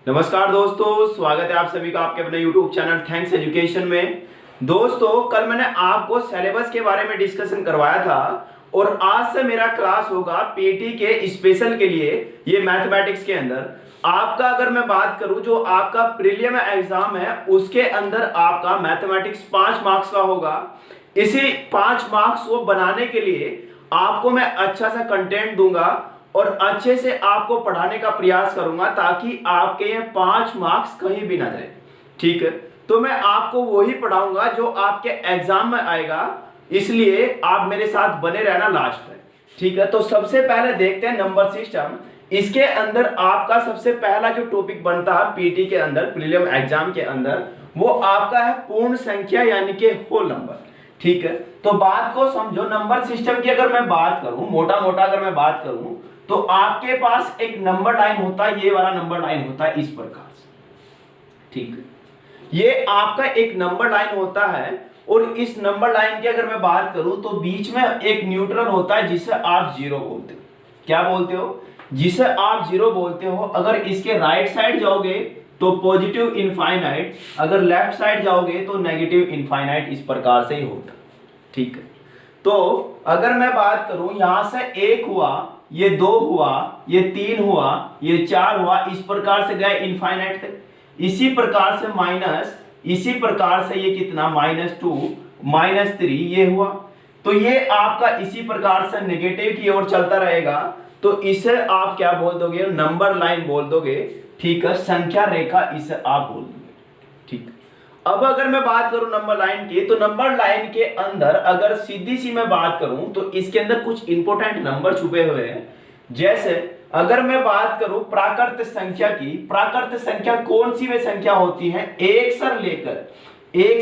नमस्कार दोस्तों, स्वागत है आप सभी का आपके अपने YouTube चैनल थैंक्स एजुकेशन में। दोस्तों, कल मैंने आपको सिलेबस के बारे में डिस्कशन करवाया था और आज से मेरा क्लास होगा पीटी के स्पेशल के लिए। ये मैथमेटिक्स के अंदर आपका अगर मैं बात करूं, जो आपका प्रीलिम एग्जाम है उसके अंदर आपका मैथमेटिक्स 5 मार्क्स का होगा। इसी 5 मार्क्स को बनाने के लिए आपको मैं अच्छा सा कंटेंट दूंगा और अच्छे से आपको पढ़ाने का प्रयास करूंगा ताकि आपके ये 5 मार्क्स कहीं भी ना जाए। ठीक है, तो मैं आपको वही पढ़ाऊंगा जो आपके एग्जाम में आएगा, इसलिए आप मेरे साथ बने रहना लास्ट तक। ठीक है, तो सबसे पहले देखते हैं नंबर सिस्टम। इसके अंदर आपका सबसे पहला जो टॉपिक बनता है पीटी के अंदर, प्रीलिम एग्जाम के अंदर, वो आपका है पूर्ण संख्या यानी कि होल नंबर। ठीक है, तो बात को समझो। नंबर सिस्टम की अगर मैं बात करूं, मोटा मोटा अगर मैं बात करूं, तो आपके पास एक नंबर लाइन होता है, ये वाला नंबर लाइन होता है इस प्रकार से। ठीक है, ये आपका एक नंबर लाइन होता है और इस नंबर लाइन की अगर मैं बात करूं तो बीच में एक न्यूट्रल होता है जिसे आप जीरो बोलते हो। क्या बोलते हो? जिसे आप जीरो बोलते हो। अगर इसके राइट साइड जाओगे तो पॉजिटिव इनफाइनाइट, अगर लेफ्ट साइड जाओगे तो नेगेटिव इनफाइनाइट, इस प्रकार से ही होता है। ठीक है, तो अगर मैं बात करूं, यहां से 1 हुआ, ये 2 हुआ, ये 3 हुआ, ये 4 हुआ, इस प्रकार से गए इनफाइनाइट तक। इसी प्रकार से माइनस, इसी प्रकार से ये कितना -2, -3 ये हुआ। तो ये आपका इसी प्रकार से नेगेटिव की ओर चलता रहेगा। तो इसे आप क्या बोल दोगे? नंबर लाइन बोल दोगे। ठीक है, संख्या रेखा इसे आप बोल दोगे। ठीक, अब अगर मैं बात करूं नंबर लाइन की, तो नंबर लाइन के अंदर अगर सीधी सी मैं बात करूं तो इसके अंदर कुछ इंपॉर्टेंट नंबर छुपे हुए हैं। जैसे अगर मैं बात करूं प्राकृत संख्या की, प्राकृत संख्या कौन सी वे संख्या होती है? 1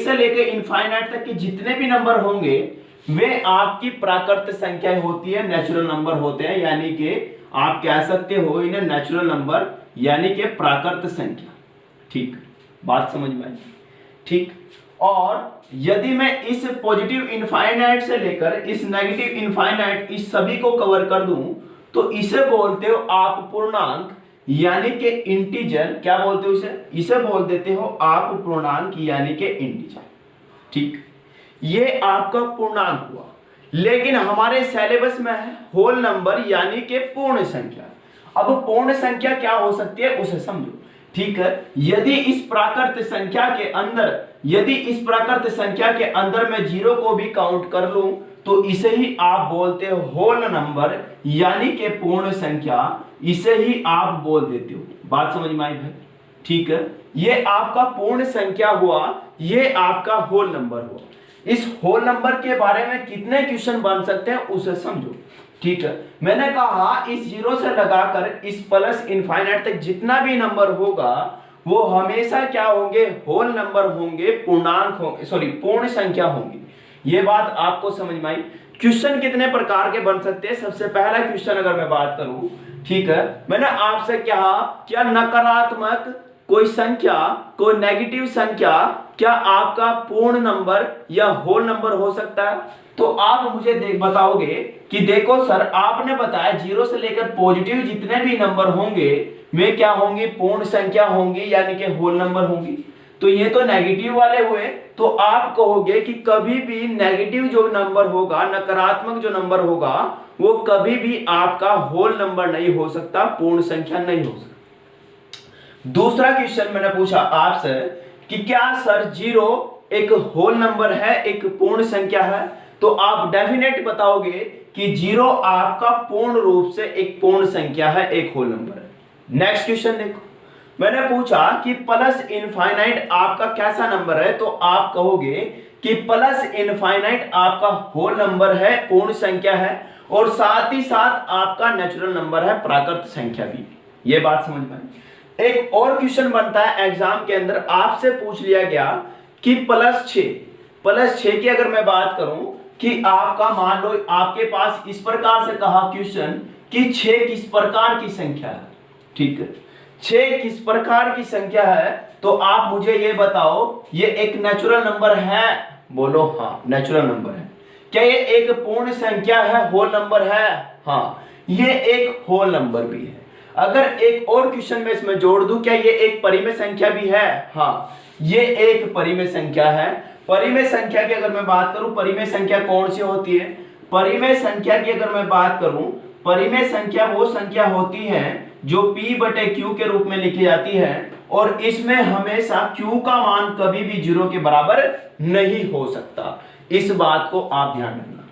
से लेकर इनफाइनाइट तक के जितने भी नंबर होंगे वे आपकी प्राकृत संख्या होती है, नेचुरल नंबर होते हैं। यानी कि आप कह सकते हो इन्हें नेचुरल नंबर यानी कि प्राकृत संख्या। ठीक, बात समझ में आई? ठीक, और यदि मैं इस पॉजिटिव इनफाइनाइट से लेकर इस नेगेटिव इनफाइनाइट, इस सभी को कवर कर दूं तो इसे बोलते हो आप पूर्णांक यानी कि इंटीजर। क्या बोलते हो इसे? इसे बोल देते हो आप पूर्णांक यानी कि इंटीजर। ठीक, ये आपका पूर्णांक हुआ। लेकिन हमारे सिलेबस में है होल नंबर यानी कि पूर्ण संख्या। अब पूर्ण संख्या क्या हो सकती है उसे समझो। ठीक है, यदि इस प्राकृत संख्या के अंदर, यदि इस प्राकृत संख्या के अंदर मैं जीरो को भी काउंट कर लूं तो इसे ही आप बोलते हो होल नंबर यानी कि पूर्ण संख्या, इसे ही आप बोल देते हो। बात समझ में आई भाई? ठीक है, ये आपका पूर्ण संख्या हुआ, ये आपका होल नंबर हुआ। इस होल नंबर के बारे में कितने क्वेश्चन बन सकते हैं उसे समझो। ठीक है, मैंने कहा इस जीरो से लगाकर इस प्लस इनफाइनाइट तक जितना भी नंबर होगा वो हमेशा क्या होंगे? होल नंबर होंगे, पूर्णांक होंगे, सॉरी पूर्ण संख्या होंगी। ये बात आपको समझ में आई? क्वेश्चन कितने प्रकार के बन सकते हैं? सबसे पहला क्वेश्चन अगर मैं बात करूं, ठीक है, मैंने आपसे कहा क्या नकारात्मक कोई संख्या, कोई नेगेटिव संख्या क्या आपका पूर्ण नंबर या होल नंबर हो सकता है? तो आप मुझे बताओगे कि देखो सर, आपने बताया जीरो से लेकर पॉजिटिव जितने भी नंबर होंगे वे क्या होंगे? पूर्ण संख्या होंगी यानी कि होल नंबर होंगी। तो ये तो नेगेटिव वाले हुए। तो आप कहोगे कि कभी भी नेगेटिव जो नंबर होगा, नकारात्मक जो नंबर होगा, वो कभी भी आपका होल नंबर नहीं हो सकता, पूर्ण संख्या नहीं हो सकता। दूसरा क्वेश्चन मैंने पूछा आपसे कि क्या सर जीरो एक होल नंबर है, एक पूर्ण संख्या है? तो आप डेफिनेट बताओगे कि जीरो आपका पूर्ण रूप से एक पूर्ण संख्या है, एक होल नंबर है। नेक्स्ट क्वेश्चन देखो, मैंने पूछा कि प्लस इनफाइनाइट आपका कैसा नंबर है? तो आप कहोगे कि प्लस इनफाइनाइट आपका होल नंबर है, पूर्ण संख्या है, और साथ ही साथ आपका नेचुरल नंबर है, प्राकृत संख्या भी। ये बात समझ में आई? एक और क्वेश्चन बनता है एग्जाम के अंदर, आपसे पूछ लिया गया कि +6 की अगर मैं बात करूं कि आपका मान लो आपके पास इस प्रकार से कहा क्वेश्चन कि 6 किस प्रकार की संख्या है। ठीक है, 6 किस प्रकार की संख्या है? तो आप मुझे ये बताओ, ये एक नेचुरल नंबर है? बोलो हाँ, नेचुरल नंबर है। क्या ये एक पूर्ण संख्या है, होल नंबर है? हाँ, ये एक होल नंबर भी है। अगर एक और क्वेश्चन में इसमें जोड़ दूं, क्या ये एक परिमेय संख्या भी है? हाँ, ये एक परिमेय संख्या है। परिमेय संख्या की अगर मैं बात करूं, परिमेय संख्या कौन सी होती है? परिमेय संख्या की अगर मैं बात करूं, परिमेय संख्या वो संख्या होती है जो p बटे q के रूप में लिखी जाती है और इसमें हमेशा q का मान कभी भी 0 के बराबर नहीं हो सकता। इस बात को आप ध्यान रखना।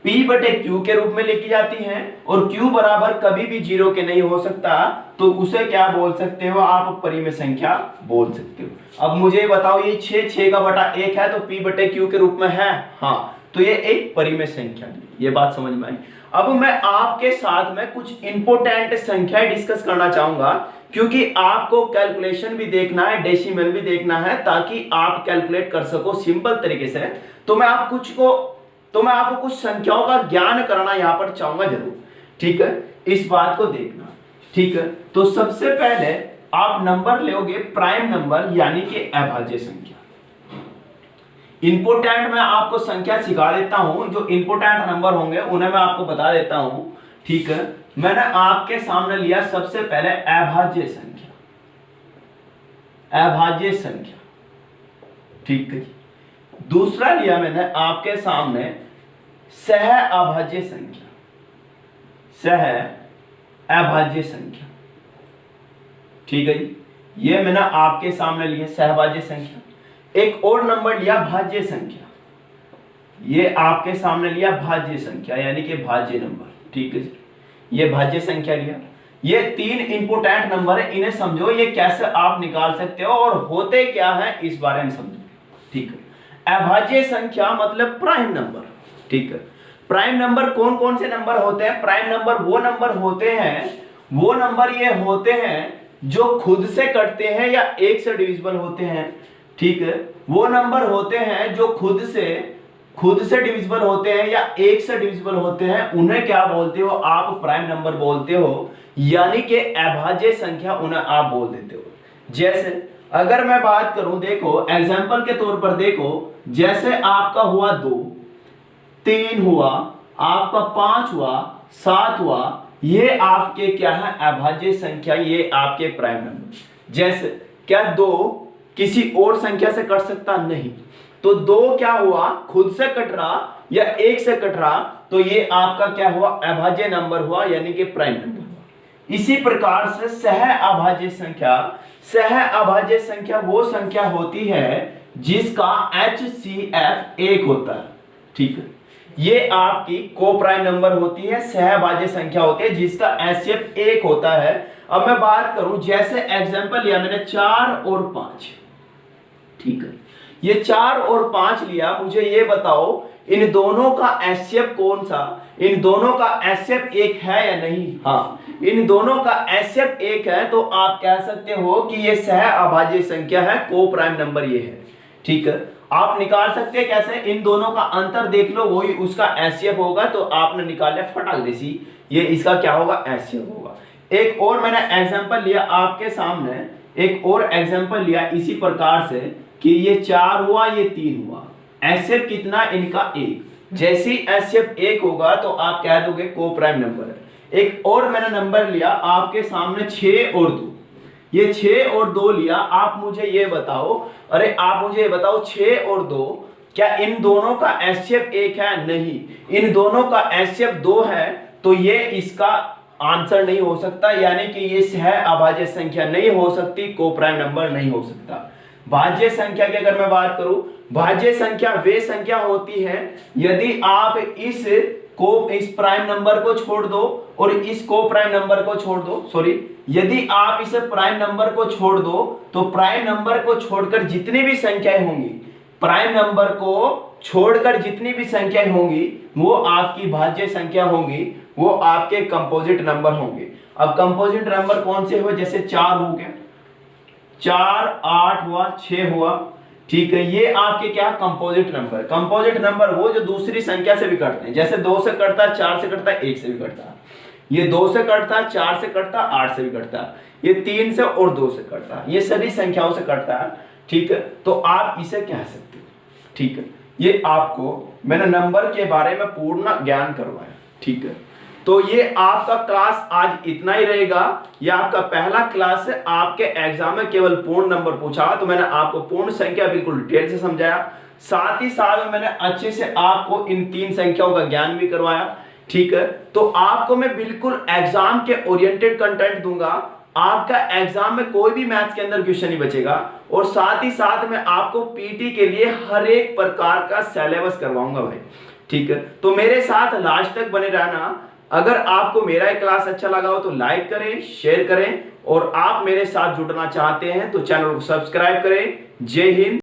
p बटे q के रूप में लिखी जाती है और q बराबर कभी भी 0 के नहीं हो सकता, तो उसे क्या बोल सकते हो आप? परिमेय संख्या बोल सकते हो। अब मुझे बताओ, ये 6 का बटा 1 है तो p बटे q के रूप में है, हाँ, तो ये एक परिमेय संख्या है। ये बात समझ में आई। अब मैं आपके साथ में कुछ इंपॉर्टेंट संख्याएं डिस्कस करना चाहूंगा, क्योंकि आपको कैलकुलेशन भी देखना है, डेसिमल भी देखना है, ताकि आप कैलकुलेट कर सको सिंपल तरीके से। तो मैं आपको कुछ संख्याओं का ज्ञान कराना यहां पर चाहूंगा जरूर, ठीक है? इस बात को देखना, ठीक है? तो सबसे पहले आप नंबर लोगे प्राइम नंबर, यानी कि अभाज्य संख्या। इंपोर्टेंट मैं आपको संख्या सिखा देता हूं, जो इंपोर्टेंट नंबर होंगे उन्हें मैं आपको बता देता हूं, ठीक है? मैंने आपके सामने लिया सबसे पहले अभाज्य संख्या, अभाज्य संख्या, ठीक है? दूसरा लिया मैंने आपके सामने सह अभाज्य संख्या, सह अभाज्य संख्या, ठीक है जी? ये मैंने आपके सामने लिया सहभाज्य संख्या। एक और नंबर लिया भाज्य संख्या, ये आपके सामने लिया भाज्य संख्या, यानी कि भाज्य नंबर, ठीक है जी? ये भाज्य संख्या लिया। ये 3 इंपोर्टेंट नंबर है, इन्हें समझो, ये कैसे आप निकाल सकते हो और होते क्या है इस बारे में समझो, ठीक है? अभाज्य संख्या मतलब प्राइम नंबर, ठीक है? प्राइम नंबर कौन कौन से नंबर होते हैं? प्राइम नंबर वो नंबर होते हैं, वो नंबर ये होते हैं जो खुद से कटते हैं या 1 से डिविजिबल होते हैं, ठीक है? वो नंबर होते हैं जो खुद से डिविजिबल होते हैं या 1 से डिविजिबल होते हैं, उन्हें क्या बोलते हो आप? प्राइम नंबर बोलते हो, यानी कि अभाज्य संख्या उन्हें आप बोल देते हो। जैसे अगर मैं बात करूं, देखो एग्जांपल के तौर पर देखो, जैसे आपका हुआ 2, 3 हुआ, आपका 5 हुआ, 7 हुआ, ये आपके क्या है? अभाज्य संख्या, ये आपके प्राइम नंबर। जैसे क्या 2 किसी और संख्या से कट सकता? नहीं, तो 2 क्या हुआ? खुद से कट रहा या 1 से कट रहा, तो ये आपका क्या हुआ? अभाज्य नंबर हुआ, यानी कि प्राइम नंबर हुआ। इसी प्रकार से सह अभाज्य संख्या, सह अभाज्य संख्या वो संख्या होती है जिसका HCF 1 होता है, ठीक है? ये आपकी को प्राइम नंबर होती है, सहभाज्य संख्या होती है जिसका HCF 1 होता है। अब मैं बात करूं, जैसे एग्जांपल लिया मैंने 4 और 5, ठीक है? ये 4 और 5 लिया, मुझे ये बताओ इन दोनों का HCF कौन सा? इन दोनों का HCF 1 है या नहीं? हाँ, इन दोनों का HCF 1 है, तो आप कह सकते हो कि ये सह अभाज्य संख्या है, को प्राइम नंबर ये है, ठीक है? आप निकाल सकते हैं कैसे? इन दोनों का अंतर देख लो, वही उसका HCF होगा, तो आपने निकाल लिया फटाक देसी, ये इसका क्या होगा? HCF होगा। एक और मैंने एग्जांपल लिया आपके सामने, एक और एग्जांपल लिया इसी प्रकार से कि ये 4 हुआ, ये 3 हुआ, HCF कितना? इनका 1। जैसे ही HCF 1 होगा तो आप कह दोगे को प्राइम नंबर है। एक और मैंने नंबर लिया आपके सामने 6 और 2, ये 6 और 2 लिया। आप मुझे ये बताओ, अरे आप मुझे ये बताओ 6 और 2 क्या इन दोनों का HCF 1 है? नहीं, इन दोनों का HCF 2 है, तो ये इसका आंसर नहीं हो सकता, यानी कि ये सह अभाज्य संख्या नहीं हो सकती, को प्राइम नंबर नहीं हो सकता। भाज्य संख्या की अगर मैं बात करूं, भाज्य संख्या वे संख्या होती है यदि आप इस प्राइम नंबर को छोड़ दो और इस को प्राइम नंबर को छोड़ दो, सॉरी, यदि आप इस प्राइम नंबर को छोड़ दो तो प्राइम नंबर को छोड़कर जितनी भी संख्याएं होंगी, प्राइम नंबर को छोड़कर जितनी भी संख्याएं होंगी वो आपकी भाज्य संख्या होंगी, वो आपके कंपोजिट नंबर होंगे। अब कंपोजिट नंबर कौन से हुए? जैसे 4 हो गया, 4, 8 हुआ, 6 हुआ, ठीक है? ये आपके क्या? Composite number. कंपोजिट नंबर वो जो दूसरी संख्या से भी कटते हैं, जैसे 2 से कटता है, 4 से कटता है, 1 से भी कटता है, ये 2 से कटता है, 4 से कटता है, 8 से भी कटता है, ये 3 से और 2 से कटता है, ये सभी संख्याओं से कटता है, ठीक है? तो आप इसे कह सकते हो, ठीक है? ये आपको मैंने नंबर के बारे में पूर्ण ज्ञान करवाया, ठीक है? तो ये आपका क्लास आज इतना ही रहेगा। ये आपका पहला क्लास है। आपके एग्जाम में केवल पूर्ण नंबर पूछा, तो मैंने आपको पूर्ण संख्या बिल्कुल डिटेल से समझाया। साथ ही साथ में मैंने अच्छे से आपको इन 3 संख्याओं का ज्ञान भी करवाया। ठीक है, तो आपको मैं बिल्कुल एग्जाम के ओरिएंटेड कंटेंट दूंगा। आपका एग्जाम में कोई भी मैथ्स के अंदर क्वेश्चन नहीं बचेगा। और साथ ही साथ में आपको पीटी के लिए हर एक प्रकार का सिलेबस करवाऊंगा भाई। ठीक है, तो मेरे साथ लास्ट तक बने रहना। अगर आपको मेरा क्लास अच्छा लगा हो तो लाइक करें, शेयर करें, और आप मेरे साथ जुड़ना चाहते हैं तो चैनल को सब्सक्राइब करें। जय हिंद।